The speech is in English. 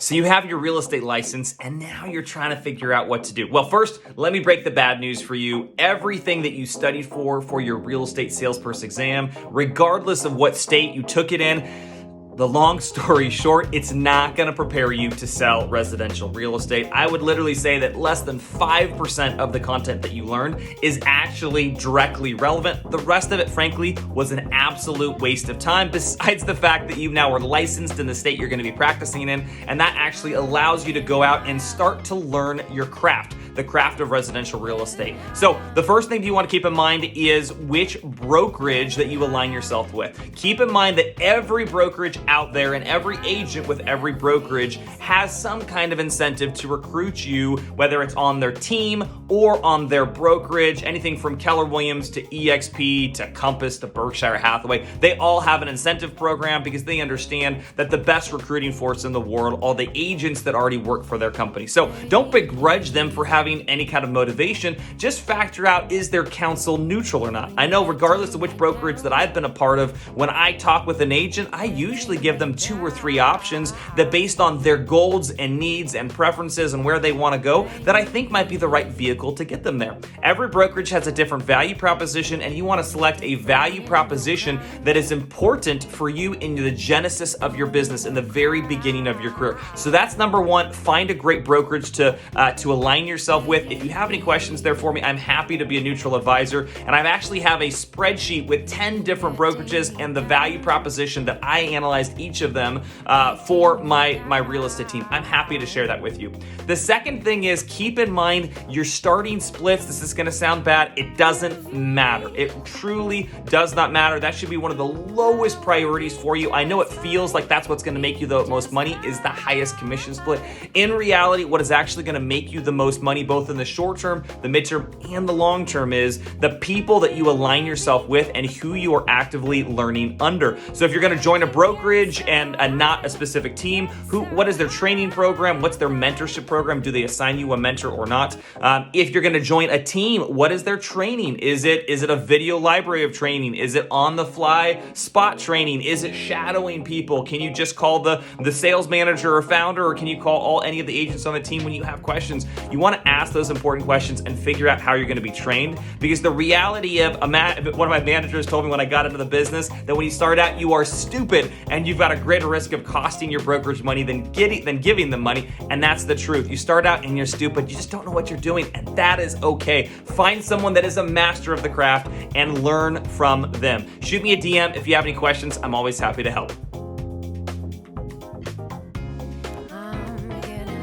So you have your real estate license and now you're trying to figure out what to do. Well, first, let me break the bad news for you. Everything that you studied for your real estate salesperson exam, regardless of what state you took it in, the long story short, it's not gonna prepare you to sell residential real estate. I would literally say that less than 5% of the content that you learned is actually directly relevant. The rest of it, frankly, was an absolute waste of time, besides the fact that you now are licensed in the state you're gonna be practicing in, and that actually allows you to go out and start to learn your craft, the craft of residential real estate. So the first thing you wanna keep in mind is which brokerage that you align yourself with. Keep in mind that every brokerage out there and every agent with every brokerage has some kind of incentive to recruit you, whether it's on their team or on their brokerage. Anything from Keller Williams to EXP to Compass to Berkshire Hathaway, they all have an incentive program because they understand that the best recruiting force in the world are the agents that already work for their company. So don't begrudge them for having any kind of motivation. Just factor out, is their counsel neutral or not? I know regardless of which brokerage that I've been a part of, when I talk with an agent, I usually give them 2 or 3 options that, based on their goals and needs and preferences and where they want to go, that I think might be the right vehicle to get them there. Every brokerage has a different value proposition, and you want to select a value proposition that is important for you in the genesis of your business, in the very beginning of your career. So that's number one. Find a great brokerage to align yourself with. If you have any questions there for me, I'm happy to be a neutral advisor, and I actually have a spreadsheet with 10 different brokerages and the value proposition that I analyzed each of them for my real estate team. I'm happy to share that with you. The second thing is, keep in mind your starting splits. This is going to sound bad. It doesn't matter. It truly does not matter. That should be one of the lowest priorities for you. I know it feels like that's what's going to make you the most money, is the highest commission split. In reality, what is actually going to make you the most money, both in the short term, the midterm, and the long term, is the people that you align yourself with and who you are actively learning under. So if you're going to join a brokerage and not a specific team, what is their training program? What's their mentorship program? Do they assign you a mentor or not? If you're going to join a team, what is their training? Is it a video library of training? Is it on the fly spot training? Is it shadowing people? Can you just call the sales manager or founder, or can you call any of the agents on the team when you have questions? You want to ask those important questions and figure out how you're going to be trained, because the reality of one of my managers told me when I got into the business that when you start out, you are stupid and you've got a greater risk of costing your brokerage money than giving them money. And that's the truth. You start out and you're stupid. You just don't know what you're doing, and that is okay. Find someone that is a master of the craft and learn from them. Shoot me a DM if you have any questions. I'm always happy to help.